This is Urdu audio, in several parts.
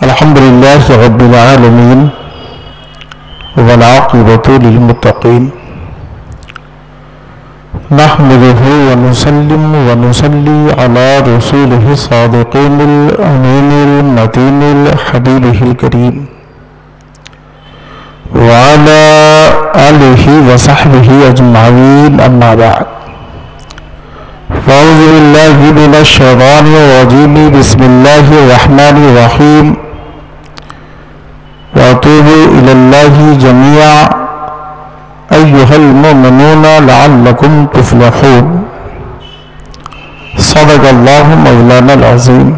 الحمد لله رب العالمين والعاقبة للمتقين نحمده ونسلم ونصلي على رسوله الصادقين الأمين المتين الحبيبه الكريم وعلى آله وصحبه أجمعين أما بعد فأعوذ بالله من الشيطان الرجيم بسم الله الرحمن الرحيم وأتوبوا إلى الله جميعا أيها المؤمنون لعلكم تفلحون صدق الله مولانا العظيم.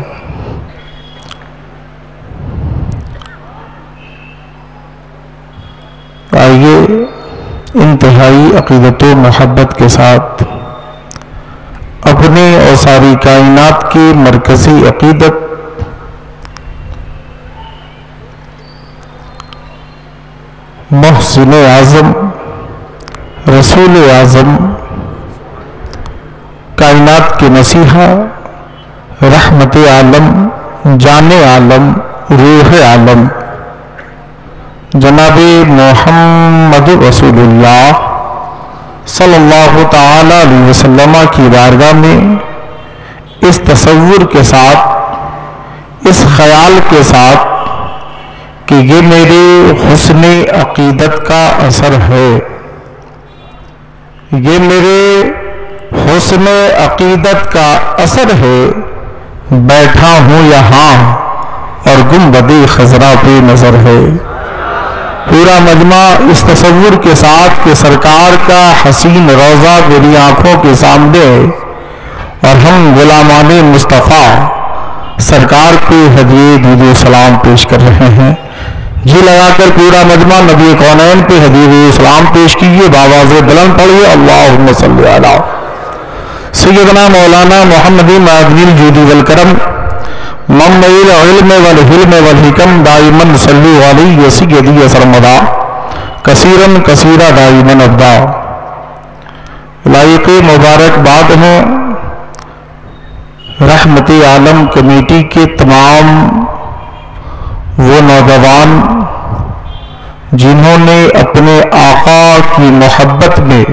آئیے انتہائی عقیدت و محبت کے ساتھ اپنے اور ساری کائنات کی مرکزی عقیدت محسن اعظم رسول اعظم کائنات کے مسیحا رحمت عالم جان عالم روح عالم جناب محمد رسول اللہ صلی اللہ تعالی علیہ وسلم کی بارگاہ میں اس تصور کے ساتھ اس خیال کے ساتھ کہ یہ میرے حسن عقیدت کا اثر ہے، یہ میرے حسن عقیدت کا اثر ہے، بیٹھا ہوں یہاں اور گنبد خضرا پہ نظر ہے. پورا مجمع اس تصور کے ساتھ کہ سرکار کا حسین روضہ میری آنکھوں کے سامنے ہے اور ہم غلامان مصطفیٰ سرکار پہ ہدیے درود و سلام پیش کر رہے ہیں. جی لگا کر پورا مجمع نبی کونین پہ ہدیے درود و سلام پیش کیجیے، بآواز بلند پڑھیے اللہم صلی علی سیدنا مولانا محمد معدنی الجود والکرم منبع العلم والحلم والحکم دائما صلو علیہ سیدی سرمدا کثیرا کثیرا دائما ابدا. لائق مبارک باد ہیں رحمت عالم کمیٹی کے تمام وہ نوجوان جنہوں نے اپنے آقا کی محبت میں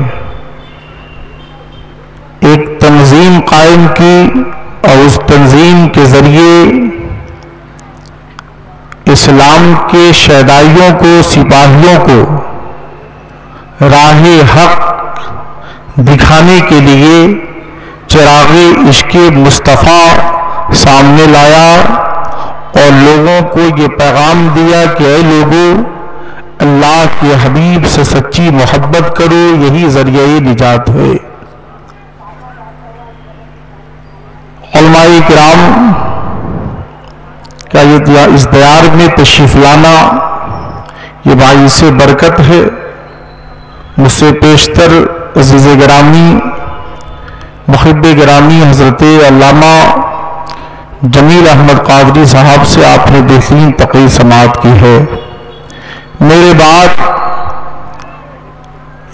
ایک تنظیم قائم کی اور اس تنظیم کے ذریعے اسلام کے شہدائیوں کو، سپاہیوں کو راہ حق دکھانے کے لیے چراغ عشق مصطفیٰ سامنے لایا اور لوگوں کو یہ پیغام دیا کہ اے لوگوں، اللہ کے حبیب سے سچی محبت کرو، یہی ذریعہ نجات ہے. علماء کرام کا اس دیار میں تشریف لانا یہ باعث برکت ہے. مجھ سے پیشتر عزیز گرامی محب گرامی حضرت علامہ جمیل احمد قادری صاحب سے آپ نے بہترین تقریر سماعت کی ہے. میرے بعد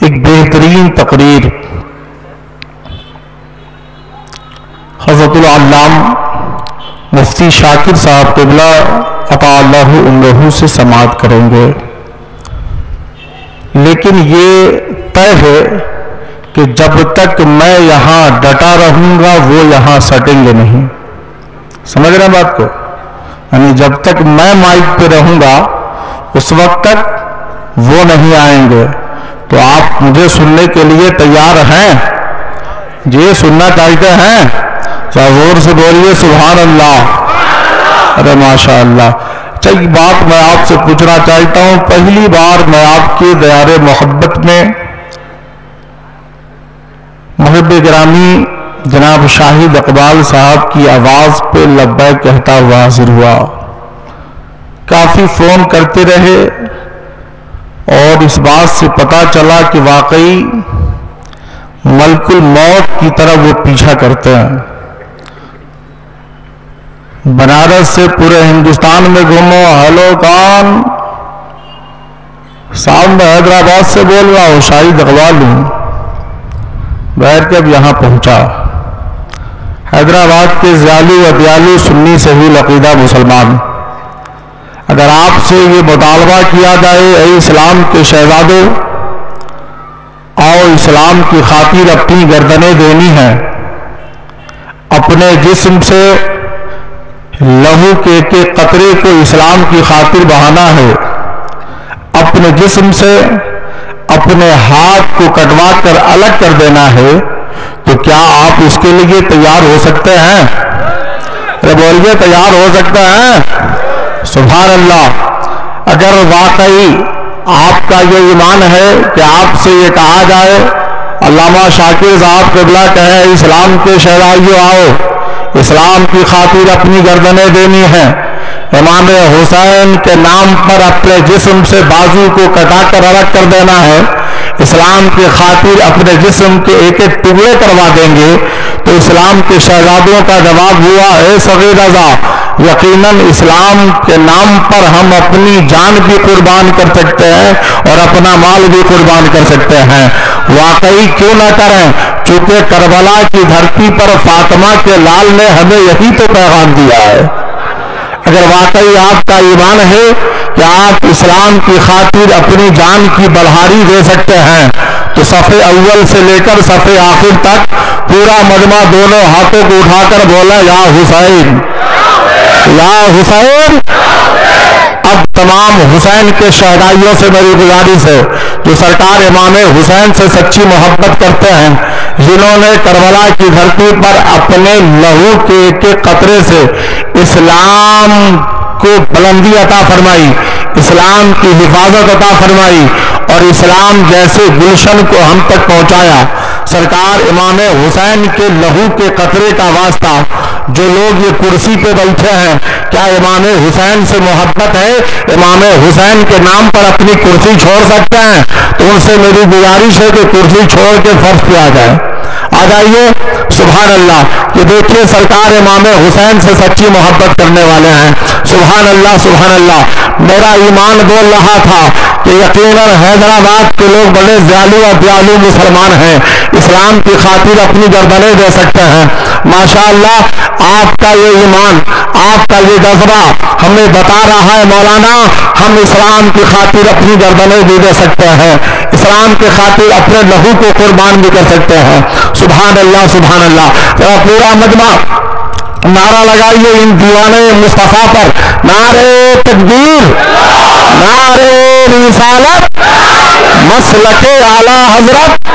ایک بہترین تقریر حضرت العلام مفتی شاکر صاحب قبلہ عطا اللہ عمرہ سے سماعت کریں گے، لیکن یہ طے ہے کہ جب تک میں یہاں ڈٹا رہوں گا وہ یہاں سٹیں گے نہیں. سمجھ رہے ہیں بات کو؟ یعنی جب تک میں مائک پہ رہوں گا اس وقت تک وہ نہیں آئیں گے. تو آپ مجھے سننے کے لیے تیار ہیں؟ جی سننا چاہتے ہیں؟ زور سے بولیے سبحان اللہ. ارے ماشاء اللہ. چاہیے بات میں آپ سے پوچھنا چاہتا ہوں، پہلی بار میں آپ کے دیار محبت میں محب گرامی جناب شاہد اقبال صاحب کی آواز پہ لبیک کہتا ہوا حاضر ہوا. کافی فون کرتے رہے اور اس بات سے پتا چلا کہ واقعی ملک الموت کی طرح وہ پیچھا کرتے ہیں. بنارس سے پورے ہندوستان میں گھومو، ہلو کون صاحب؟ میں حیدرآباد سے بول رہا ہوں، شاہد اقبال ہوں. بیٹھ کے اب یہاں پہنچا. حیدرآباد کے زیالو و دیالو سنی صحیح عقیدہ مسلمان اگر آپ سے یہ مطالبہ کیا جائے اے اسلام کے شہزادوں، اور اسلام کی خاطر اپنی گردنیں دینی ہیں، اپنے جسم سے لہو کے ایک قطرے کو اسلام کی خاطر بہانا ہے، اپنے جسم سے اپنے ہاتھ کو کٹوا کر الگ کر دینا ہے، تو کیا آپ اس کے لیے تیار ہو سکتے ہیں؟ بولیے تیار ہو سکتے ہیں؟ سبحان اللہ۔ اگر واقعی آپ کا یہ ایمان ہے کہ آپ سے یہ کہا جائے، علامہ شاکر صاحب قبلہ کہے اسلام کے شہزادیوں آؤ، اسلام کی خاطر اپنی گردنیں دینی ہیں، امام حسین کے نام پر اپنے جسم سے بازو کو کٹا کر الگ کر دینا ہے، اسلام کی خاطر اپنے جسم کے ایک ایک ٹکڑے کروا دیں گے، تو اسلام کے شہزادوں کا جواب ہوا اے صغیر رضا، یقیناً اسلام کے نام پر ہم اپنی جان بھی قربان کر سکتے ہیں اور اپنا مال بھی قربان کر سکتے ہیں۔ واقعی کیوں نہ کریں، چونکہ کربلا کی دھرتی پر فاطمہ کے لال نے ہمیں یہی تو پیغام دیا ہے۔ اگر واقعی آپ کا ایمان ہے کہ آپ اسلام کی خاطر اپنی جان کی بلہاری دے سکتے ہیں، تو صف اول سے لے کر صف آخر تک پورا مجمع دونوں ہاتھوں کو اٹھا کر بولا یا حسین، یا حسین۔ اب تمام حسین کے شہدائیوں سے میری گزارش ہے جو سرکار امام حسین سے سچی محبت کرتے ہیں، جنہوں نے کربلا کی دھرتی پر اپنے لہو کے ایک ایک قطرے سے اسلام کو بلندی عطا فرمائی، اسلام کی حفاظت عطا فرمائی اور اسلام جیسے گلشن کو ہم تک پہنچایا۔ سرکار امام حسین کے لہو کے قطرے کا واسطہ جو لوگ یہ کرسی پہ بیٹھے ہیں، کیا امام حسین سے محبت ہے؟ امام حسین کے نام پر اپنی کرسی چھوڑ سکتے ہیں؟ تو ان سے میری گزارش ہے کہ کرسی چھوڑ کے فرش پہ آ جائیں، آ جائیے۔ سبحان اللہ۔ یہ دیکھیے سرکار امام حسین سے سچی محبت کرنے والے ہیں۔ سبحان اللہ، سبحان اللہ۔ میرا ایمان بول رہا تھا کہ یقیناً حیدرآباد کے لوگ بڑے دیالو اور دیالو مسلمان ہیں، اسلام کی خاطر اپنی گردنیں دے سکتے ہیں۔ ماشاءاللہ آپ کا یہ ایمان، آپ کا یہ جذبہ ہمیں بتا رہا ہے مولانا، ہم اسلام کی خاطر اپنی گردنیں بھی دے سکتے ہیں، اسلام کی خاطر اپنے لہو کو قربان بھی کر سکتے ہیں۔ سبحان اللہ، سبحان اللہ۔ پورا مجمع نعرہ لگائیے ان دیوانے مصطفیٰ پر، نعرے تکبیر، نعرے رسالت، مسلک اعلیٰ حضرت،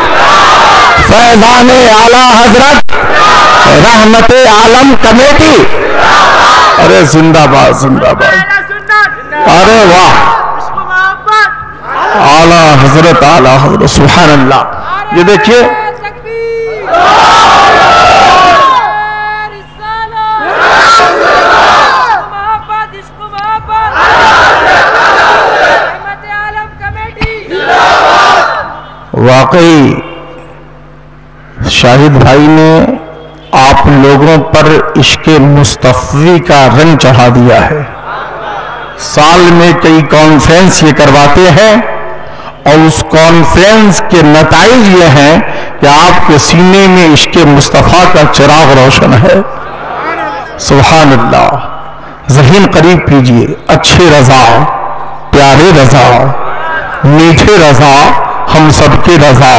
فیضان اعلیٰ حضرت، رحمت عالم کمیٹی۔ ارے زندہ باد، زندہ باد، ارے واہ، اعلیٰ حضرت، اعلیٰ حضرت، سبحان اللہ۔ یہ دیکھیے واقعی شاہد بھائی نے آپ لوگوں پر عشق مصطفی کا رنگ چڑھا دیا ہے۔ سال میں کئی کانفرنس یہ کرواتے ہیں اور اس کانفرنس کے نتائج یہ ہیں کہ آپ کے سینے میں عشق مصطفیٰ کا چراغ روشن ہے۔ سبحان اللہ۔ ذہن قریب کیجئے، اچھے رضا، پیارے رضا، میٹھے رضا، ہم سب کے رضا،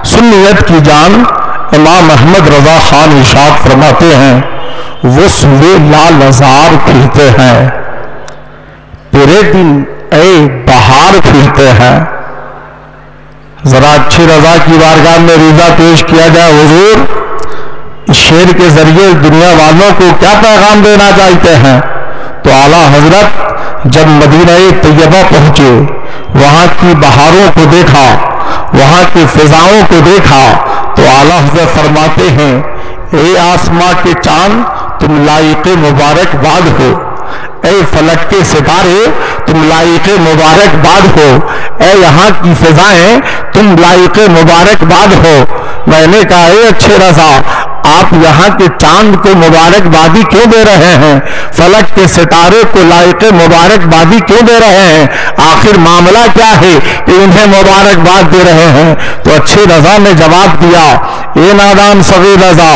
سنیت کی جان امام احمد رضا خان ارشاد فرماتے ہیں، وہ سوے لال ازار پھرتے ہیں، تیرے دن اے بہار پھرتے ہیں۔ ذرا اچھے رضا کی بارگاہ میں ریزہ پیش کیا جائے۔ حضور اس شعر کے ذریعے دنیا والوں کو کیا پیغام دینا چاہتے ہیں؟ تو اعلیٰ حضرت جب مدینہ طیبہ پہنچے، وہاں کی بہاروں کو دیکھا، وہاں کی فضاؤں کو دیکھا، تو اعلیٰ حضرت فرماتے ہیں، اے آسماں کے چاند تم لائق مبارکباد ہو، اے فلک کے ستارے تم لائق مبارکباد ہو، اے یہاں کی فضائیں تم لائق مبارکباد ہو۔ میں نے کہا اے اچھے رضا، آپ یہاں کے چاند کو مبارکبادی کیوں دے رہے ہیں؟ فلک کے ستارے کو لائق مبارکبادی کیوں دے رہے ہیں؟ آخر معاملہ کیا ہے کہ انہیں مبارکباد دے رہے ہیں؟ تو اچھے رضا نے جواب دیا، اے نادان صغیر رضا،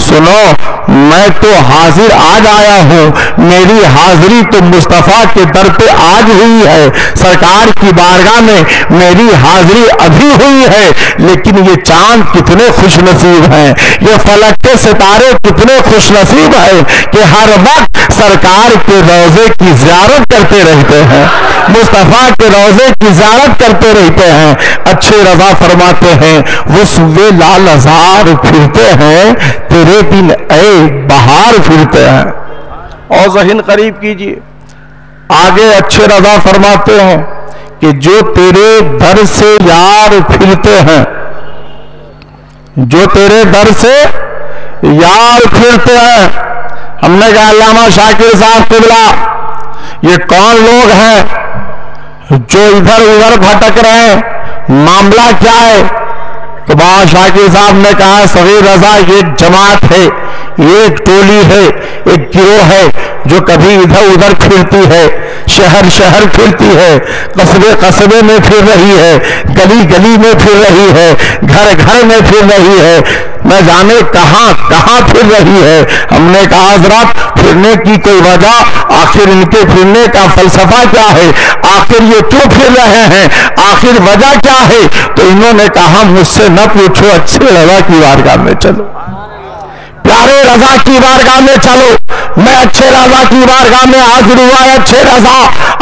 سنو، میں تو حاضر آج آیا ہوں، میری حاضری تو مصطفیٰ کے در پہ آج ہوئی ہے، سرکار کی بارگاہ میں میری حاضری ابھی ہوئی ہے، لیکن یہ چاند کتنے خوش نصیب ہیں، یہ فلک کے ستارے کتنے خوش نصیب ہیں کہ ہر وقت سرکار کے روضے کی زیارت کرتے رہتے ہیں، مصطفیٰ کے روضے کی زیارت کرتے رہتے ہیں۔ اچھے رضا فرماتے ہیں وہ صوبے لال ازار پھرتے ہیں، تیرے دن اے بہار پھرتے ہیں۔ اور ذہن قریب کیجئے، آگے اچھے رضا فرماتے ہیں کہ جو تیرے در سے یار پھرتے ہیں، جو تیرے در سے یار پھرتے ہیں۔ ہم نے کہا علامہ شاکر صاحب قبلہ یہ کون لوگ ہیں جو ادھر ادھر بھٹک رہے ہیں، معاملہ کیا ہے؟ تو بابا شاکر صاحب نے کہا صغیر رضا یہ جماعت ہے، ایک ٹولی ہے، ایک گروہ ہے جو کبھی ادھر ادھر پھرتی ہے، شہر شہر پھرتی ہے، قصبے قصبے میں پھر رہی ہے، گلی گلی میں پھر رہی ہے، گھر گھر میں پھر رہی ہے، نہ جانے کہاں کہاں پھر رہی ہے۔ ہم نے کہا حضرات پھرنے کی کوئی وجہ، آخر ان کے پھرنے کا فلسفہ کیا ہے، آخر یہ کیوں پھر رہے ہیں، آخر وجہ کیا ہے؟ تو انہوں نے کہا مجھ سے نہ پوچھو، اچھے رضا کی بارگاہ میں چلو، پیارے رضا کی بارگاہ میں چلو۔ میں اچھے رضا کی بارگاہ میں حاضر ہوا ہے۔ اچھے رضا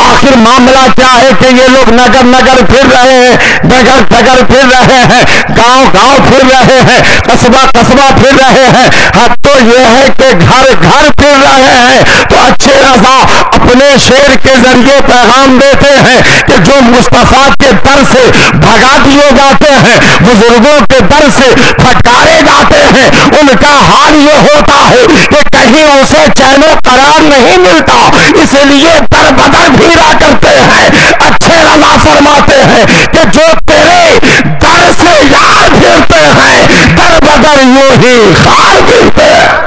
آخر معاملہ کیا ہے کہ یہ لوگ نگر نگر پھر رہے ہیں، نگر نگر پھر رہے ہیں، گاؤں گاؤں پھر رہے ہیں، قصبہ قصبہ پھر رہے ہیں، حد تو یہ ہے کہ گھر گھر پھر رہے ہیں۔ تو اچھے رضا اپنے شعر کے ذریعے پیغام دیتے ہیں کہ جو مصطفیٰ کے در سے بھگا دیے جاتے ہیں، بزرگوں کے در سے پھٹکارے جاتے ہیں، ان کا حال یہ ہوتا ہے کہ کہیں اسے چین و قرار نہیں ملتا، اس لیے در بدر پھیرا کرتے ہیں۔ اچھے رضا فرماتے ہیں کہ جو تیرے در سے یار پھرتے ہیں، در بدر یوں ہی خار پھرتے ہیں۔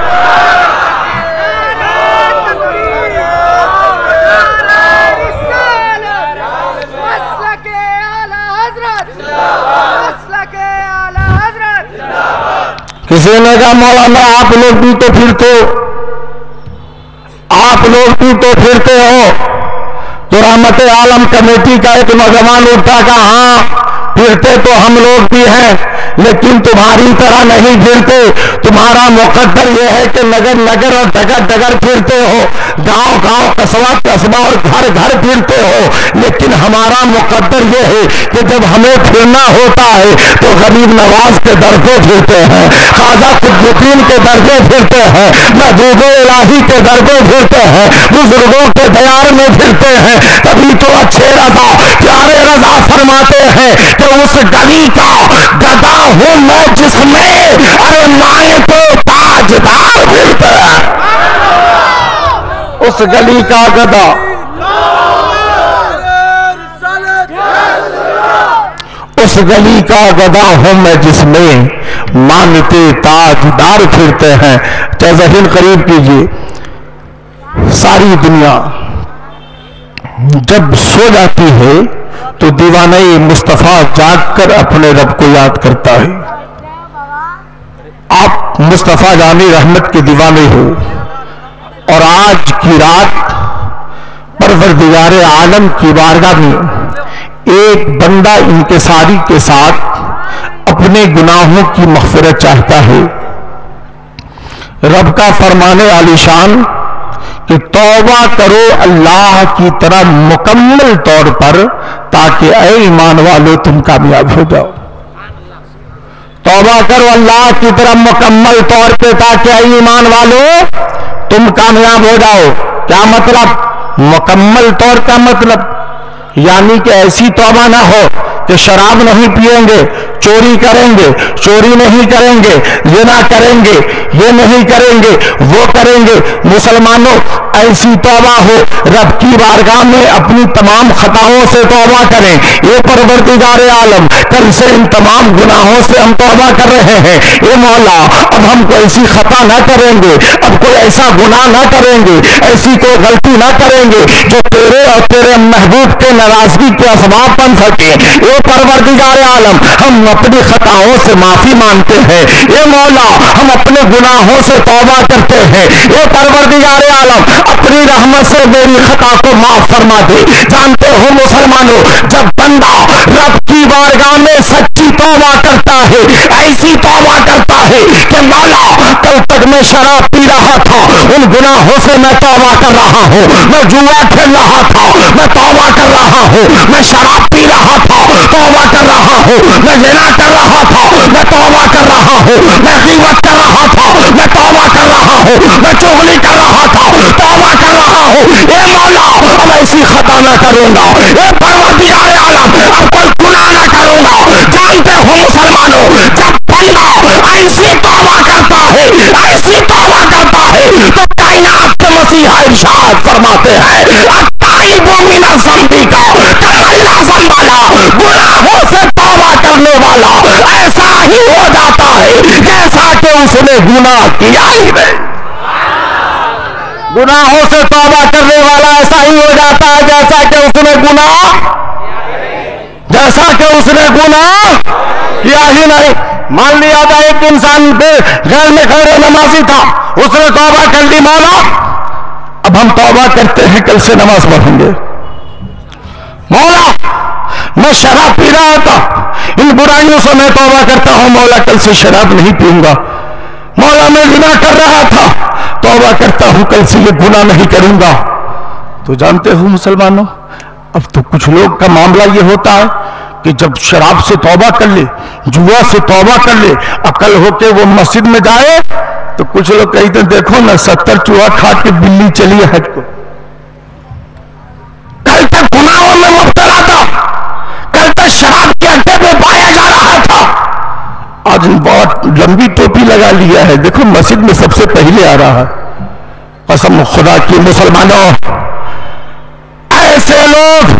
کسی نے کہا مولانا آپ لوگ بھی تو پھرتے ہو، آپ لوگ بھی تو پھرتے ہو۔ تو رحمت عالم کمیٹی کا ایک نوجوان اٹھا کہ ہاں پھرتے تو ہم لوگ بھی ہیں، لیکن تمہاری طرح نہیں پھرتے، تمہارا مقدر یہ ہے کہ نگر نگر اور ڈگر ڈگر پھرتے ہو، گاؤں گاؤں قصبہ قصبہ اور گھر گھر پھرتے ہو، لیکن ہمارا مقدر یہ ہے کہ جب ہمیں پھرنا ہوتا ہے تو غریب نواز کے در پہ پھرتے ہیں، خواجہ قطب الدین کے در پہ پھرتے ہیں، محبوب الہی کے در پہ پھرتے ہیں، بزرگوں کے دیار میں پھرتے ہیں۔ تبھی تو اچھے رضا پیارے رضا فرماتے ہیں کہ اس گلی کا گدا ہوں میں جس میں ارے مائیں تو تاجدار پھرتے ہیں۔ اس گلی کا گدا، اس گلی کا گدا ہوں میں جس میں مانتے تاجدار پھرتے ہیں۔ چاہے ذہن قریب کیجئے، ساری دنیا جب سو جاتی ہے تو دیوانہ مصطفیٰ جاگ کر اپنے رب کو یاد کرتا ہے۔ آپ مصطفیٰ جانی رحمت کے دیوانے ہو، اور آج کی رات پروردگار عالم کی بارگاہ میں ایک بندہ انکساری کے ساتھ اپنے گناہوں کی مغفرت چاہتا ہے۔ رب کا فرمانے عالی شان کہ توبہ کرو اللہ کی طرح مکمل طور پر تاکہ اے ایمان والو تم کامیاب ہو جاؤ۔ توبہ کرو اللہ کی طرح مکمل طور پہ تاکہ اے ایمان والو تم کامیاب ہو جاؤ۔ کیا مطلب مکمل طور کا مطلب؟ یعنی کہ ایسی توبہ نہ ہو کہ شراب نہیں پیئیں گے، چوری کریں گے، چوری نہیں کریں گے، زنا کریں گے، یہ نہیں کریں گے، وہ کریں گے۔ مسلمانوں ایسی توبہ ہو رب کی بارگاہ میں اپنی تمام خطاؤں سے توبہ کریں. اے پروردگار عالم کل سے ان تمام گناہوں سے ہم توبہ کر رہے ہیں. اے مولا اب ہم کوئی ایسی خطا نہ کریں گے, اب کوئی ایسا گناہ نہ کریں گے, ایسی کوئی غلطی نہ کریں گے جو تیرے اور تیرے محبوب کے ناراضگی کے اسباب بن سکے. اے پروردگار عالم ہم اپنی خطاؤں سے معافی مانگتے ہیں. اے مولا ہم اپنے گناہوں سے توبہ کرتے ہیں. اے پروردگار عالم اپنی رحمت سے میری خطا کو معاف فرما دے. جانتے ہو مسلمانوں, جب بندہ رب کی بارگاہ میں سچی توبہ کرتا ہے, ایسی توبہ کرتا ہے کہ مولا کل تک میں شراب پی رہا تھا, ان گناہوں سے میں توبہ کر رہا ہوں, میں جوا کھیل رہا تھا, میں توبہ کر رہا ہوں, میں شراب پی رہا تھا, توبہ کر رہا ہوں, میں زنا کر رہا تھا, میں توبہ کر رہا ہوں, میں غیبت کر رہا تھا, میں توبہ کر رہا ہوں, میں چغلی کر رہا تھا, توبہ کر رہا ہوں. اے مولا اب ایسی خطا نہ کروں گا. اے پروردگار عالم اب کوئی گناہ نہ کروں گا. جانتے ہو مسلمانوں, جب بندہ ایسی توبہ کرتا ہے, ایسی توبہ کرتا ہے تو کائنات کے مسیح ارشاد فرماتے ہیں التائب من الذنب کا کمن لا ذنب له, گناہوں سے توبہ کرنے والا ایسا ہی ہو جاتا ہے جیسا کہ اس نے گناہ کیا ہی نہیں. گناہوں سے توبہ کرنے والا ایسا ہی ہو جاتا ہے جیسا کہ اس نے گناہ کیا ہی نہیں. مان لیا جائے ایک انسان غیر میں غیر نمازی تھا, اس نے توبہ کر لی, مولا اب ہم توبہ کرتے ہیں کل سے نماز پڑھیں گے. مولا میں شراب پی رہا تھا, ان برائیوں سے میں توبہ کرتا ہوں, مولا کل سے شراب نہیں پیوں گا. مولا میں گناہ کر رہا تھا, توبہ کرتا ہوں کل سے یہ گناہ نہیں کروں گا. تو جانتے ہو مسلمانوں, اب تو کچھ لوگ کا معاملہ یہ ہوتا ہے کہ جب شراب سے توبہ کر لے, جوا سے توبہ کر لے, عقل ہو کے وہ مسجد میں جائے تو کچھ لوگ کہتے ہیں دیکھو نا 70 چوہا کھا کے بلی چلی حج کو. کل تک گناہوں میں مبتلا تھا, کل تک شراب کے اڈے میں پایا جا رہا تھا, آج بہت لمبی ٹوپی لگا لیا ہے, دیکھو مسجد میں سب سے پہلے آ رہا ہے. قسم خدا کی مسلمانوں, ایسے لوگ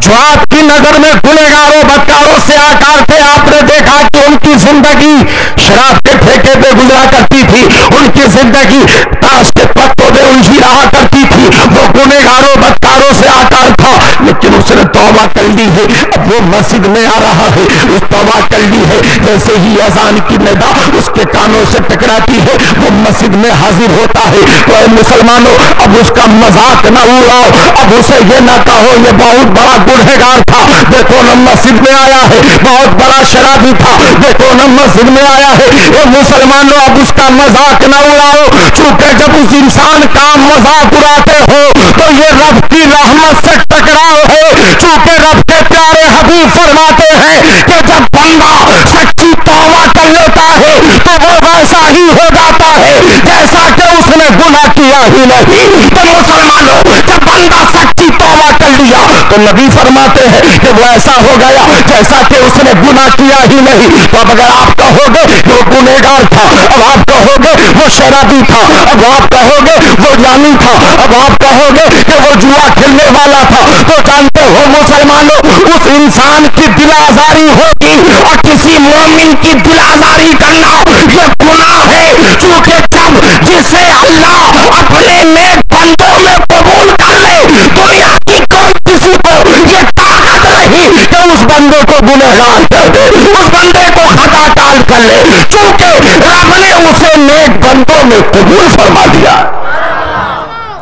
جو آپ کی نظر میں گنہگاروں بدکاروں سے آکار تھے, آپ نے دیکھا کہ ان کی زندگی شراب کے ٹھیکے پہ گزرا کرتی تھی, ان کی زندگی تاش کے پتوں میں الجھی رہا کرتی تھی, وہ گنہگاروں بدکاروں سے آکار تھا, لیکن اس نے توبہ کر لی ہے, اب وہ مسجد میں آ رہا ہے, اس توبہ کر لی ہے. جیسے ہی اذان کی ندا اس کے کانوں سے ٹکراتی ہے وہ مسجد میں حاضر ہوتا ہے. تو اے مسلمانوں اب اس کا مذاق نہ اڑاؤ, اب اسے یہ نہ کہو یہ بہت بڑا گنہگار تھا, دیکھو نا مسجد میں آیا ہے, بہت بڑا شرابی تھا, دیکھو نا مسجد میں آیا ہے. اے مسلمانوں اب اس کا مذاق نہ اڑاؤ, چونکہ جب اس انسان کا مذاق اڑاتے ہو تو یہ رب کی رحمت سے ٹکراؤ ہے. چونکہ رب کے پیارے حبیب فرماتے ہیں کہ جب بندہ سچی توبہ کر لیتا ہے تو وہ ویسا ہی ہو جاتا ہے جیسا کہ اس نے گناہ کیا ہی نہیں. تو مسلمانوں جب بندہ سچی توبہ کر لیا تو نبی فرماتے ہیں کہ وہ ایسا ہو گیا جیسا کہ اس نے گناہ کیا ہی نہیں. تو اب اگر آپ کہو گے وہ گنہگار تھا, اب آپ کہو گے وہ شرابی تھا, اب آپ کہو گے وہ جانی تھا, اب آپ کہو گے کہ وہ جوا کھیلنے والا تھا, تو جانتے ہو مسلمانوں اس انسان کی دل آزاری ہوگی, اور کسی مومن کی دل آزاری کرنا یہ گناہ ہے. چونکہ جب جسے اللہ اپنے نیک بندوں میں قبول کر لے, دنیا کی کوئی کسی کو یہ طاقت نہیں کہ اس بندے کو گنہگار کر دے, اس بندے کو خطا ٹال کر لے, چونکہ رب نے اسے نیک بندوں میں قبول فرما دیا.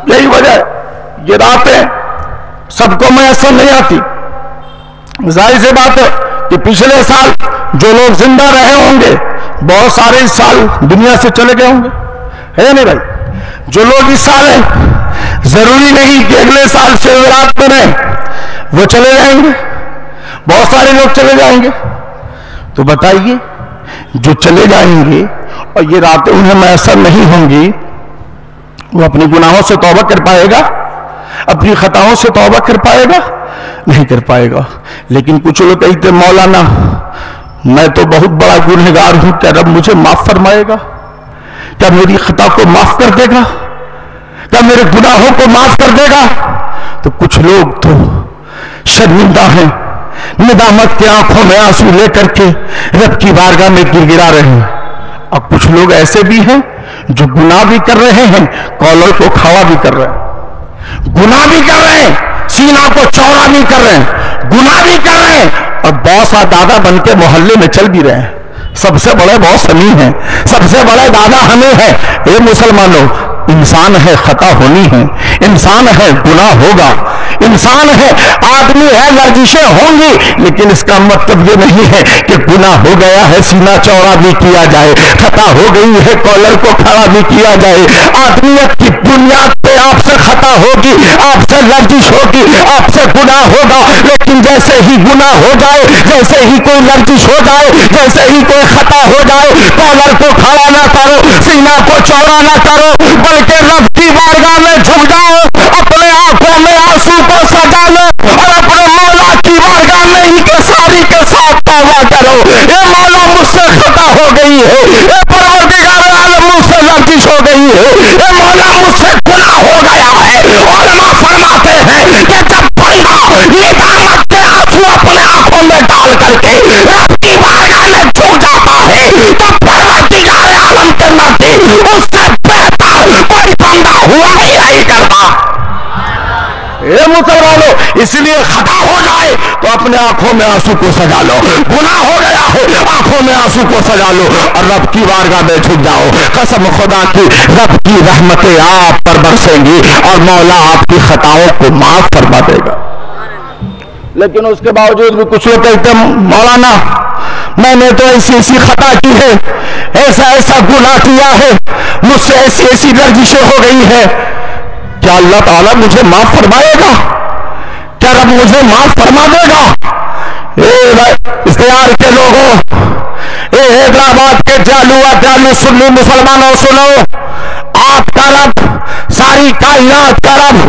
یہی وجہ یہ راتیں سب کو میسر نہیں آتی. ظاہر سی بات ہے کہ پچھلے سال جو لوگ زندہ رہے ہوں گے بہت سارے اس سال دنیا سے چلے گئے ہوں گے, ہے نہیں بھائی؟ جو لوگ اس سال ہیں ضروری نہیں کہ اگلے سال سے رات میں رہیں, وہ چلے جائیں گے, بہت سارے لوگ چلے جائیں گے. تو بتائیے جو چلے جائیں گے اور یہ راتیں انہیں میسر نہیں ہوں گی, وہ اپنی گناہوں سے توبہ کر پائے گا؟ اپنی خطاؤں سے توبہ کر پائے گا؟ نہیں کر پائے گا. لیکن کچھ لوگ کہتے مولانا میں تو بہت بڑا گنہگار ہوں, کیا رب مجھے معاف فرمائے گا؟ کیا میری خطا کو معاف کر دے گا؟ کیا میرے گناہوں کو معاف کر دے گا؟ تو کچھ لوگ تو شرمندہ ہیں، ندامت کے آنکھوں میں آنسو لے کر کے رب کی بارگاہ میں گر گرا رہے ہیں، اور کچھ لوگ ایسے بھی ہیں جو گناہ بھی کر رہے ہیں، کالر کو کھڑا بھی کر رہے ہیں، گناہ بھی کر رہے ہیں، سینہ کو چوڑا بھی کر رہے ہیں، گناہ بھی کر رہے ہیں، اور بوسا دادا بن کے محلے میں چل بھی رہے ہیں۔ سب سے بڑے باس ہمیں ہیں، سب سے بڑے دادا ہمیں ہیں۔ اے مسلمانوں، انسان ہے، خطا ہونی ہے، انسان ہے، گناہ ہوگا، انسان ہے، آدمی ہے، لرزشیں ہوں گی، لیکن اس کا مطلب یہ نہیں ہے کہ گناہ ہو گیا ہے سینہ چوڑا بھی کیا جائے، خطا ہو گئی ہے کالر کو کھڑا بھی کیا جائے۔ آدمیت کی بنیاد پہ آپ سے خطا ہوگی، آپ سے لرزش ہوگی، آپ سے گناہ ہوگا، لیکن جیسے ہی گناہ ہو جائے، جیسے ہی کوئی لرزش ہو جائے، جیسے ہی کوئی خطا ہو جائے، کالر کو کھڑا نہ کرو، سینہ کو چوڑا نہ کرو، بلکہ رب کی بارگاہ میں جھک جاؤ، اپنے آنکھوں میں آنسو کو سجا لو اور اپنے مولا کی بارگاہ میں انکساری کے ساتھ توبہ کرو۔ اے مولا مجھ سے خطا ہو گئی ہے، اے پروردگار عالم مجھ سے لرزش ہو گئی ہے، اے مولا مجھ سے گناہ ہو گیا ہے۔ علماء فرماتے ہیں کہ جب بندہ ندامت کے آنسو اپنے آنکھوں میں ڈال کر کے رب کی بارگاہ میں جھک جاتا ہے تو پروردگار عالم کے نزدیک اس سے بہتر کوئی بندہ ہوا ہی نہیں کرتا۔ اے مسلمانوں، اس لیے خطا ہو جائے تو اپنے آنکھوں میں آنسو کو سجا لو، گناہ ہو گیا ہے آنکھوں میں آنسو کو سجا لو اور رب کی بارگاہ میں جھک جاؤ۔ قسم خدا کی رب کی رحمتیں آپ پر برسیں گی اور مولا آپ کی خطاؤں کو معاف فرما دے گا۔ لیکن اس کے باوجود بھی کچھ لوگ کہتے ہیں مولانا میں نے تو ایسی ایسی خطا کی ہے، ایسا ایسا گناہ کیا ہے، مجھ سے ایسی ایسی لرزشیں ہو گئی ہے، کیا اللہ تعالیٰ مجھے معاف فرمائے گا؟ کیا رب مجھے معاف فرما دے گا؟ اے اختیار کے لوگوں، اے حیدرآباد کے جالو سنی مسلمانوں سنو، آپ کا رب، ساری کائنات کا رب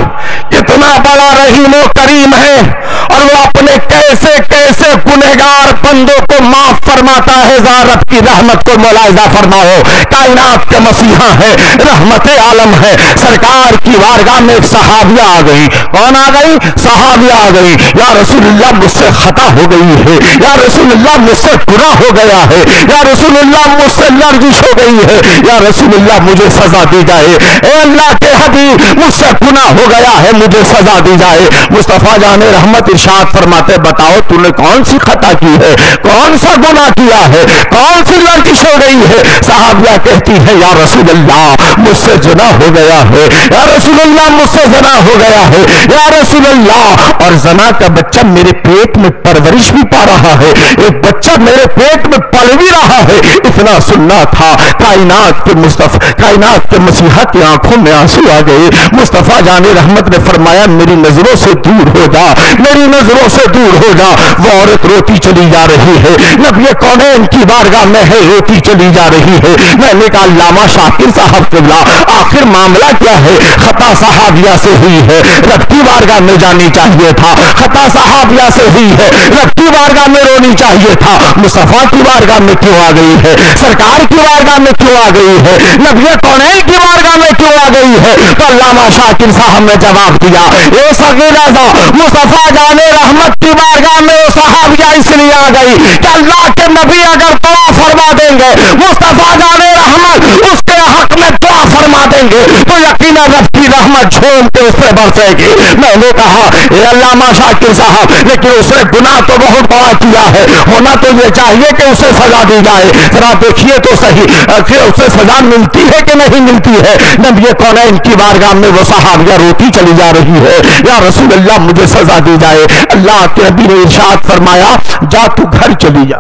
کتنا بڑا رحیم و کریم ہے اور وہ اپنے کیسے کیسے گنہگار بندوں کو معاف فرماتا ہے۔ ذرا رب کی رحمت کو ملاحظہ فرماؤ، کائنات کے مسیحا ہے، رحمت عالم ہے، سرکار کی بارگاہ میں ایک صحابیہ آ گئی۔ کون آ گئی؟ صحابیہ آ گئی۔ یا رسول اللہ مجھ سے خطا ہو گئی ہے، یا رسول اللہ مجھ سے گناہ ہو گیا ہے، یا رسول اللہ مجھ سے لرزش ہو گئی ہے، یا رسول اللہ مجھے سزا دی جائے۔ اے اللہ کے حبیب مجھ سے گناہ ہو گیا ہے، مجھے سزا دی جائے۔ مصطفیٰ جان رحمت ارشاد فرماتے بتاؤ تو نے کون سی خطا کی ہے، کون سا گناہ کیا ہے، کون سی لرزش ہو گئی ہے؟ صحابیہ کہتی ہے یا رسول اللہ مجھ سے زنا ہو گیا ہے، یا رسول اللہ مجھ سے زنا ہو گیا ہے، یا رسول اللہ، اور زنا کا بچہ میرے پیٹ میں پرورش بھی پا رہا ہے، ایک بچہ میرے پیٹ میں پل بھی رہا ہے۔ اتنا سننا تھا، کائنات کے مصطفیٰ، کائنات کے مسیحا کی آنکھوں میں آنسو آ گئے۔ مصطفیٰ جان رحمت نے فرمایا میری نظروں سے دور ہو جا، میری نظروں سے دور ہو جا۔ وہ عورت روتی چلی جا رہی ہے، نبی کونین کی بارگاہ میں ہے، روتی چلی جا رہی ہے۔ میں نے کہا علامہ شاکر صاحب قبلہ آخر معاملہ کیا ہے؟ خطا صحابیہ سے ہوئی ہے، رب کی بارگاہ میں جانی چاہیے تھا، خطا صحابیہ سے ہوئی ہے، رب کی بارگاہ میں رونی چاہیے تھا، مصطفیٰ کی بارگاہ میں کیوں آ گئی ہے؟ سرکار کی بارگاہ میں کیوں آ گئی ہے؟ نبی کونین کی بارگاہ میں کیوں آ گئی ہے؟ تو علامہ شاکر صاحب نے جواب دیا اے صغیرہ ذا، مصطفیٰ جان رحمت کی بارگاہ میں وہ صحابیہ اس لیے آ گئی کہ اللہ کے نبی اگر دعا فرما دیں گے، مصطفیٰ جان رحمت اس کے حق میں دعا فرما دیں گے تو یقیناً رب کی رحمت جھوم کے اس پہ برسے گی۔ میں نے کہا اے علامہ شاکر صاحب لیکن اس نے گناہ تو بہت بڑا کیا ہے، ہونا تو یہ چاہیے کہ اسے سزا دی جائے۔ ذرا دیکھیے تو صحیح کہ اسے سزا ملتی ہے کہ نہیں ملتی ہے؟ نبی کونین کی بارگاہ میں وہ صحابیہ روتی چلی جا رہی ہے، یا رسول اللہ مجھے سزا دی جائے۔ اللہ کے نبی نے ارشاد فرمایا جا تو گھر چلی جا،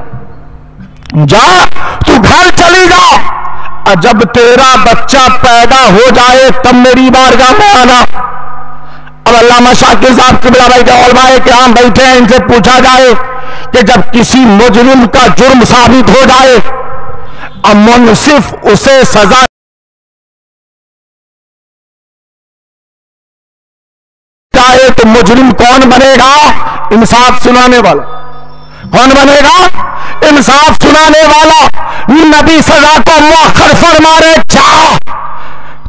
جا تو گھر چلی جا، جب تیرا بچہ پیدا ہو جائے تب میری بارگاہ میں آنا۔ اب علامہ شاکر صاحب قبلہ بھائی کے علماء کرام بیٹھے ہیں، ان سے پوچھا جائے کہ جب کسی مجرم کا جرم ثابت ہو جائے اب منصف اسے سزا چاہے تو مجرم کون بنے گا؟ انصاف سنانے والا۔ کون بنے گا؟ انصاف سنانے والا۔ نبی سزا کو مؤخر فرما رہے، چاہ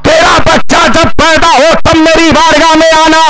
تیرا بچہ جب پیدا ہو تب میری بارگاہ میں آنا.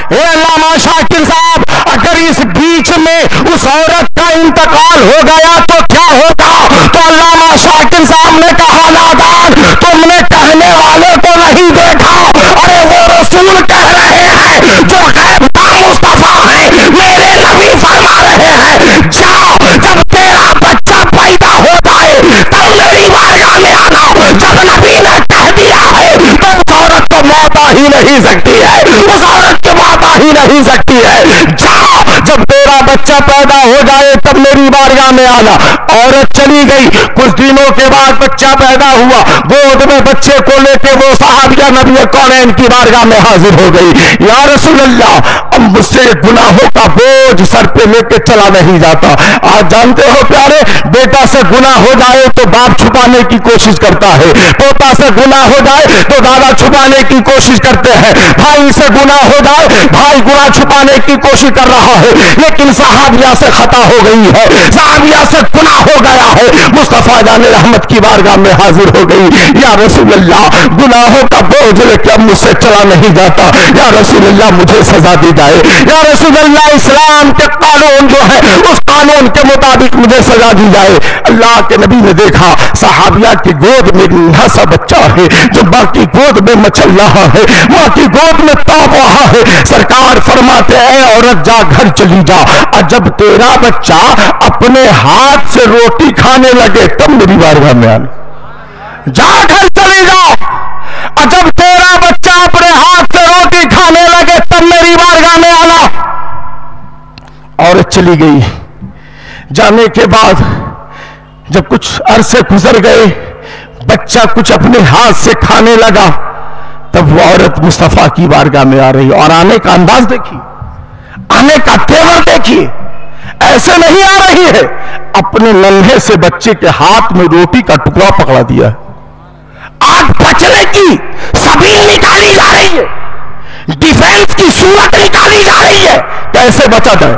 اے علامہ شاکر صاحب، اگر اس بیچ میں اس عورت کا انتقال ہو گیا تو کیا ہوگا؟ تو علامہ شاکر صاحب نے کہا نادان، تم نے کہنے والے کو نہیں دیکھا، ارے وہ رسول کہہ رہے ہیں جو غیب کا مصطفیٰ ہے. میرے نبی فرما رہے ہیں جاؤ، جب تیرا بچہ پیدا ہو جائے تب میری بارگاہ میں آنا. جب نبی نے کہہ دیا ہے تو اس عورت کو موت آ ہی نہیں سکتی ہے، اس عورت کی موت آ ہی نہیں سکتی ہے. جاؤ، جب تیرا بچہ پیدا ہو جائے تب میری بارگاہ میں آنا. عورت چلی گئی. کچھ دنوں کے بعد بچہ پیدا ہوا. گود میں بچے کو لے کے وہ صحابیہ نبی کونین کی بارگاہ میں حاضر ہو گئی. یا رسول اللہ، اب مجھ سے گناہوں کا بوجھ سر پہ لے کے چلا نہیں جاتا. آج جانتے ہو پیارے، بیٹا سے گناہ ہو جائے تو باپ چھپانے کی کوشش کرتا ہے، پوتا سے گناہ ہو جائے تو دادا چھپانے کی کوشش کرتے ہیں، بھائی سے گناہ ہو جائے بھائی گناہ چھپانے کی کوشش کر رہا ہے. لیکن صحابیہ سے خطا ہو گئی ہے، صحابیہ سے گناہ ہو گیا ہے. مصطفیٰ جان رحمت کی بارگاہ میں حاضر ہو گئی. یا رسول اللہ، گناہوں کا بوجھ لے کے اب مجھ سے چلا نہیں جاتا. یا رسول اللہ، مجھے سزا دی جائے. یا رسول اللہ، اسلام کے قانون جو ہے اس قانون کے مطابق مجھے سزا دی جائے. اللہ کے نبی نے دیکھا صحابیہ کی گود میں ننھا سا بچہ ہے جو ماں کی گود میں مچل رہا ہے، ماں کی گود میں تڑپ رہا ہے. سرکار فرماتے ہیں عورت جا گھر چلی جا، اور جب تیرا بچہ اپنے ہاتھ سے روٹی کھانے لگے تب میری بارگاہ میں آنا. جا گھر چلی جاؤ، اور جب تیرا بچہ اپنے ہاتھ سے روٹی کھانے لگے تب میری بارگاہ میں آنا. عورت چلی گئی. جانے کے بعد جب کچھ عرصے گزر گئے، بچہ کچھ اپنے ہاتھ سے کھانے لگا، تب وہ عورت مصطفیٰ کی بارگاہ میں آ رہی. اور آنے کا انداز دیکھیے، آنے کا تیور دیکھیے، ایسے نہیں آ رہی ہے. اپنے ننھے سے بچے کے ہاتھ میں روٹی کا ٹکڑا پکڑا دیا. آگ بچنے کی سبیل نکالی جا رہی ہے، ڈیفینس کی صورت نکالی جا رہی ہے. کیسے بچا جائے،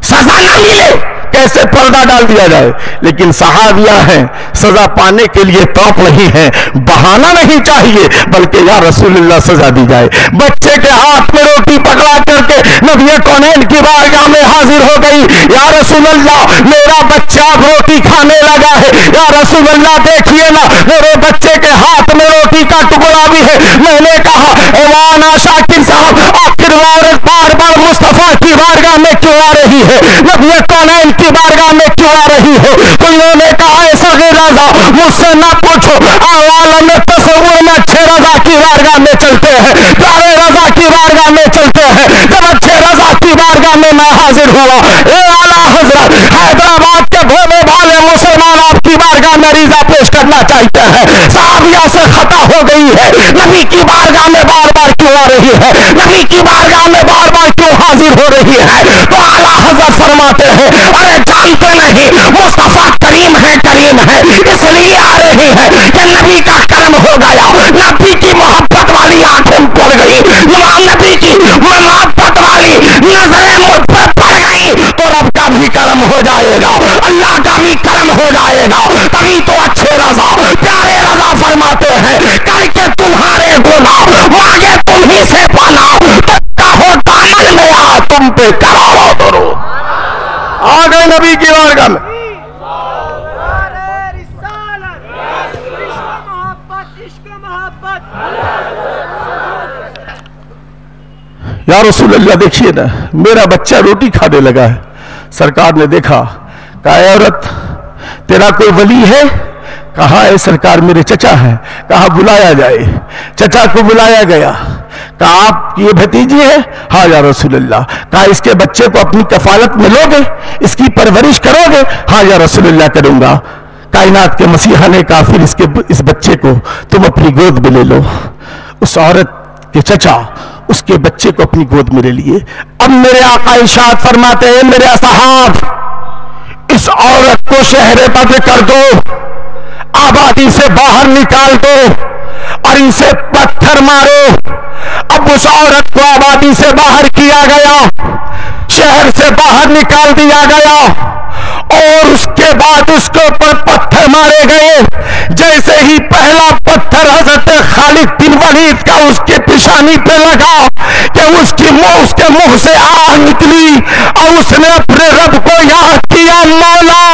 سزا نہ ملے، کیسے پردہ ڈال دیا جائے. لیکن صحابیہ ہیں، سزا پانے کے لیے تڑپ رہی ہیں. بہانہ نہیں چاہیے بلکہ یا رسول اللہ سزا دی جائے. بچے کے ہاتھ میں روٹی پکڑا کر کے نبی کونین کی بارگاہ میں حاضر ہو گئی. یا رسول اللہ، میرا بچہ روٹی کھانے لگا ہے. یا رسول اللہ دیکھیے نا، میرے بچے کے ہاتھ میں روٹی کا ٹکڑا بھی ہے. میں نے کہا ایوانا شاکر صاحب، آخر عورت بار بار مصطفیٰ کی بارگاہ میں کیوں آ رہی ہے، نبی کونین کی بارگاہ میں کیوں آ رہی ہے؟ تو انہوں نے کہا ایسا رضا مجھ سے نہ پوچھو، عالم تصور میں اچھے رضا کی بارگاہ میں چلتے ہیں، پیارے رضا کی بارگاہ میں چلتے ہیں. جب اچھے رضا کی بارگاہ میں میں حاضر ہوا، اے اعلیٰ حضرت، حیدرآباد کے بھولے بھالے مسلمان آپ کی بارگاہ میں ریزہ پیش کرنا چاہتے ہیں. صحابیہ سے خطا ہو گئی ہے، نبی کی بارگاہ میں بار بار کیوں آ رہی ہے، نبی کی بارگاہ میں بار بار کیوں حاضر ہو رہی ہے؟ تو اعلیٰ حضرت فرماتے ہیں ارے جانتے نہیں، مصطفیٰ کریم ہے، کریم ہے اس لیے آ رہی ہے کہ نبی کا کرم ہو گیا، نبی کی محبت والی آنکھیں پڑ گئی، نبی کی محبت والی نظریں مجھ پر پڑ گئی، تو رب کا بھی کرم ہو جائے گا، اللہ کا بھی کرم ہو جائے گا. تبھی تو اچھے رضا، پیارے رضا فرماتے ہیں کر کے تمہارے گناہ مانگے تم ہی سے پانا، ہو دامن میں آ تم پہ کرارا درو. آ گئے نبی کی بارگاہ میں. یا رسول اللہ دیکھیے نا، میرا بچہ روٹی کھانے لگا ہے. سرکار نے دیکھا، کہا اے عورت تیرا کوئی ولی ہے؟ کہا اے سرکار میرے چچا ہے. کہا بلایا جائے. چچا کو بلایا گیا. کہا آپ کی یہ بھتیجی ہے؟ ہاں یا رسول اللہ. کہا اس کے بچے کو اپنی کفالت میں لو گے، اس کی پرورش کرو گے؟ ہاں یا رسول اللہ کروں گا. کائنات کے مسیحا نے کہا پھر اس بچے کو تم اپنی گود میں لے لو. اس عورت کے چچا اس کے بچے کو اپنی گود میں لے لیے. اب میرے آقا ارشاد فرماتے ہیں میرے اصحاب، اس عورت کو شہر بدر کر دو، آبادی سے باہر نکال دو اور اسے پتھر مارو. اب اس عورت کو آبادی سے باہر کیا گیا، شہر سے باہر نکال دیا گیا، اور اس کے بعد اس کے اوپر پتھر مارے گئے. جیسے ہی پہلا پتھر حضرت خالد بن ولید کا اس کے پیشانی پہ لگا کہ اس کے منہ سے آہ نکلی اور اس نے اپنے رب کو یاد کیا، مولا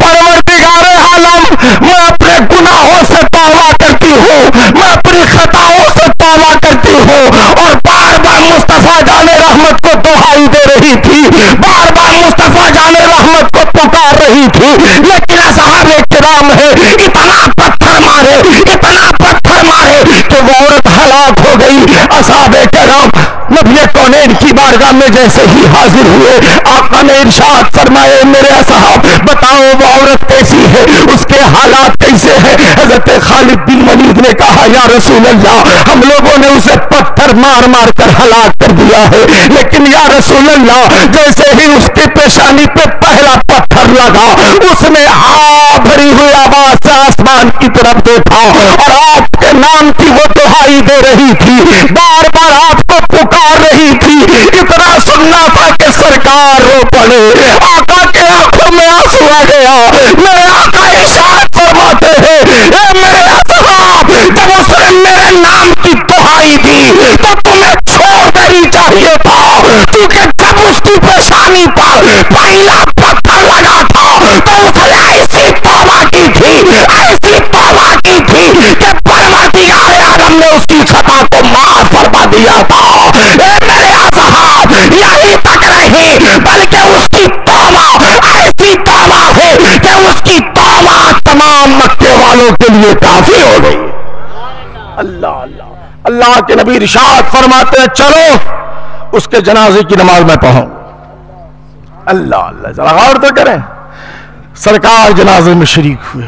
پروردگار عالم، میں اپنے گناہوں سے توبہ کرتی ہوں، میں اپنی خطاؤں سے توبہ کرتی ہوں. اور بار بار مصطفیٰ جان رحمت کو دہائی دے رہی تھی، بار بار مصطفیٰ جان رحمت کو پکار رہی تھی، لیکن اصحاب کرام ہے اتنا پتھر مارے، اتنا پتھر مارے کہ وہ عورت ہلاک ہو گئی. اصحاب کرام نبی کونین کی بارگاہ میں جیسے ہی حاضر ہوئے، آقا نے ارشاد فرمائے، میرے اصحاب بتاؤ وہ عورت کیسی ہے، اس کے حالات کیسے ہیں؟ حضرت خالد بن ولید نے کہا، یا رسول اللہ، ہم لوگوں نے اسے پتھر مار مار کر ہلاک کر دیا ہے، لیکن یا رسول اللہ، جیسے ہی اس کی پیشانی پہ پہلا پتھر لگا، اس نے بھری ہوئی آواز سے آسمان کی طرف دیکھا اور آپ کے نام کی وہ دہائی دے رہی تھی، بار بار آپ کو پکار رہی تھی. اتنا سننا تھا کہ سرکار رو پڑے، آقا کے آنکھوں میں آنسو آ گیا. میرے آقا ارشاد فرماتے ہیں، اے میرے اصحاب، جب اس نے میرے نام کی دہائی دی تو تمہیں چھوڑ دینی چاہیے تھا، کیونکہ جب اس کی پیشانی پر پہلا پتھر لگا تھا تو اس نے ایسی توبہ کی تھی، ایسی توبہ کی تھی کہ پروردگار عالم نے اس کی خطا کو معاف فرما دیا تھا. اے میرے اصحاب، یہی تک نہیں بلکہ اس کی توبہ ایسی توبہ ہے کہ اس کی توبہ تمام مکے والوں کے لیے کافی ہو گئی. اللہ اللہ اللہ کے نبی ارشاد فرماتے ہیں، چلو اس کے جنازے کی نماز میں پڑھوں. اللہ اللہ، ذرا غور تو کریں. سرکار جنازے میں شریک ہوئے،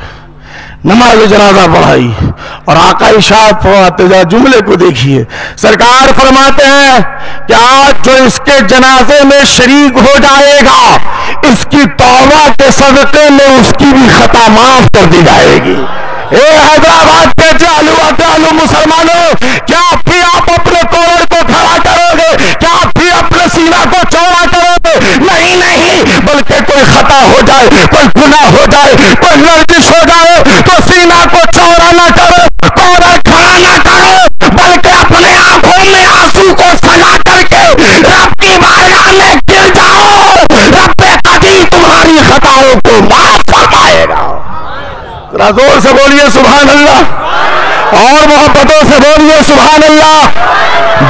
نماز جنازہ پڑھائی، اور آقا ارشاد فرماتے ہیں، جملے کو دیکھیے، سرکار فرماتے ہیں کہ آج جو اس کے جنازے میں شریک ہو جائے گا، اس کی توبہ کے صدقے میں اس کی بھی خطا معاف کر دی جائے گی. اے حیدرآباد کے جالو مسلمانوں، کیا بھی آپ اپنے کوڑ کو کھڑا کرو گے؟ کیا بھی اپنے سینہ کو چوڑا کرو گے؟ نہیں نہیں، بلکہ کوئی خطا ہو جائے، کوئی گناہ ہو جائے، کوئی لرزش ہو جائے تو سینہ کو چوڑا نہ کرو، کوڑا کھڑا نہ کرو، بلکہ اپنے آنکھوں میں آنسو کو سجا کر کے رب کی بارگاہ میں گر جاؤ. رب قدیر تمہاری خطاؤں کو معاف فرمائے گا. زور سے بولیے سبحان اللہ، اور محبتوں سے بولیے سبحان اللہ.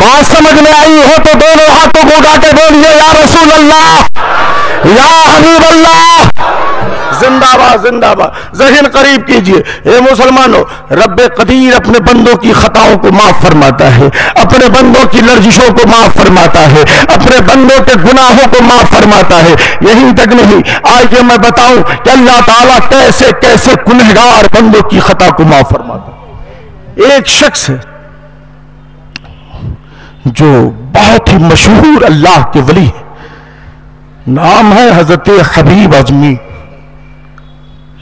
بات سمجھ میں آئی ہو تو دونوں ہاتھوں کو اٹھا کے بولیے، یا رسول اللہ، یا حبیب اللہ. زندہ باد زندہ باد. ذہن قریب کیجئے. اے مسلمانوں، رب قدیر اپنے بندوں کی خطاؤں کو معاف فرماتا ہے، اپنے بندوں کی لرزشوں کو معاف فرماتا ہے، اپنے بندوں کے گناہوں کو معاف فرماتا ہے. یہی تک نہیں، آئیے میں بتاؤں کہ اللہ تعالیٰ کیسے کیسے گنہگار بندوں کی خطا کو معاف فرماتا ہے. ایک شخص ہے جو بہت ہی مشہور اللہ کے ولی ہے، نام ہے حضرت حبیب اعظمی.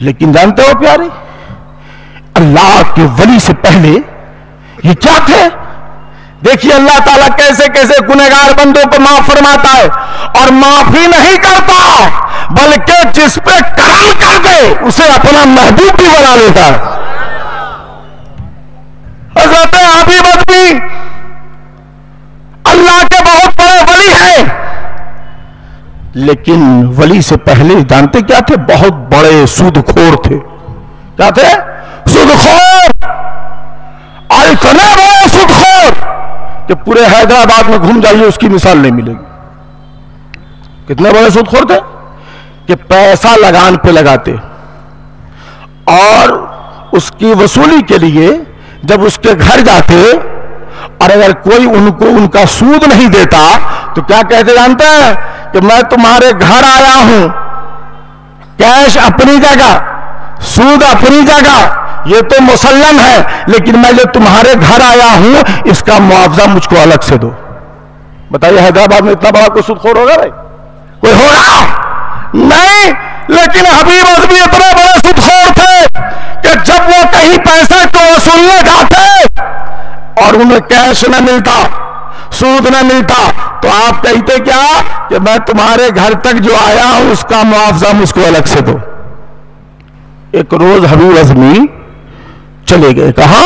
لیکن جانتے ہو پیارے، اللہ کے ولی سے پہلے یہ کیا تھے؟ دیکھیے اللہ تعالیٰ کیسے کیسے گنہگار بندوں کو معاف فرماتا ہے، اور معاف ہی نہیں کرتا بلکہ جس پہ کرم کر دے اسے اپنا محبوب بھی بنا لیتا ہے. حضرت حبیب اعظمی اللہ کے بہت بڑے ولی ہیں، لیکن ولی سے پہلے جانتے کیا تھے؟ بہت بڑے سود خور تھے. کیا تھے؟ سود خور. اور اتنے بڑے سود خور کہ پورے حیدرآباد میں گھوم جائیے اس کی مثال نہیں ملے گی. کتنے بڑے سود خور تھے کہ پیسہ لگان پہ لگاتے، اور اس کی وصولی کے لیے جب اس کے گھر جاتے اور اگر کوئی ان کا سود نہیں دیتا تو کیا کہتے جانتے ہیں؟ کہ میں تمہارے گھر آیا ہوں، کیش اپنی جگہ، سود اپنی جگہ، یہ تو مسلم ہے، لیکن میں جو تمہارے گھر آیا ہوں اس کا معاوضہ مجھ کو الگ سے دو. بتائیے حیدرآباد میں اتنا بڑا کوئی سود خور ہوگا بھائی؟ کوئی ہوگا نہیں. لیکن حبیب اعظمی اتنے بڑے سود خور تھے کہ جب وہ کہیں پیسے کو وصولنے جاتے اور انہیں کیش نہ ملتا، سود نہ ملتا، تو آپ کہتے کیا کہ میں تمہارے گھر تک جو آیا ہوں اس کا معاوضہ مجھ کو الگ سے دو. ایک روز حبیب اعظمی چلے گئے، کہاں؟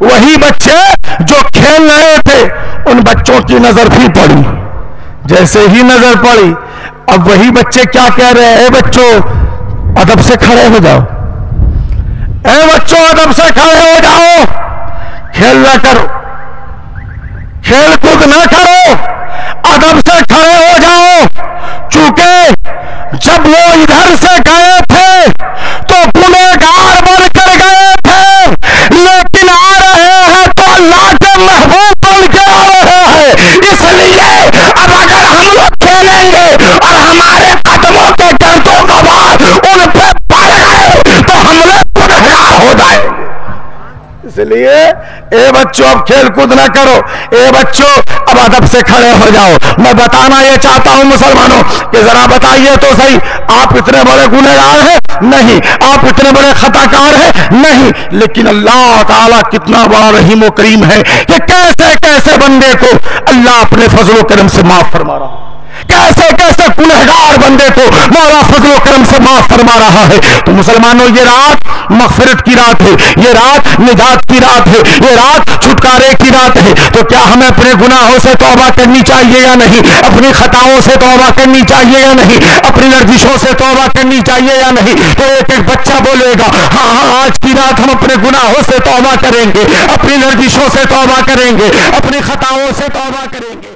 وہی بچے جو کھیل رہے تھے ان بچوں کی نظر بھی پڑی. جیسے ہی نظر پڑی اب وہی بچے کیا کہہ رہے ہیں؟ اے بچوں ادب سے کھڑے ہو جاؤ، اے بچوں ادب سے کھڑے ہو جاؤ، کھیل نہ کرو، کھیل کود نہ کرو، ادب سے کھڑے ہو جاؤ. چونکہ جب وہ ادھر سے گئے تھے تو گنہگار بن کر گئے تھے، لیکن آ رہے ہیں تو اللہ کے محبوب بن کے آ رہے ہیں. اس لیے اب اگر ہم لوگ کھیلیں گے اور ہمارے قدموں کے گردوں کا بار ان پہ پڑ گئے تو ہم لوگ گنہگار ہو جائیں گے. اس لیے اے بچوں اب کھیل کود نہ کرو، اے بچوں اب ادب سے کھڑے ہو جاؤ. میں بتانا یہ چاہتا ہوں مسلمانوں کہ ذرا بتائیے تو صحیح، آپ اتنے بڑے گنہگار ہیں؟ نہیں. آپ اتنے بڑے خطا کار ہیں؟ نہیں. لیکن اللہ تعالیٰ کتنا بڑا رحیم و کریم ہے کہ کیسے کیسے بندے کو اللہ اپنے فضل و کرم سے معاف فرما رہا ہے، کیسے کیسے گنہگار بندے کو مولا فضل و کرم سے معاف فرما رہا ہے. تو مسلمانوں یہ رات مغفرت کی رات ہے، یہ رات نجات کی رات ہے، یہ رات چھٹکارے کی رات ہے. تو کیا ہمیں اپنے گناہوں سے توبہ کرنی چاہیے یا نہیں؟ اپنی خطاؤں سے توبہ کرنی چاہیے یا نہیں؟ اپنی لرزشوں سے توبہ کرنی چاہیے یا نہیں؟ تو ایک ایک بچہ بولے گا ہاں ہاں آج کی رات ہم اپنے گناہوں سے توبہ کریں گے، اپنی لرزشوں سے توبہ کریں گے، اپنی خطاؤں سے توبہ کریں گے.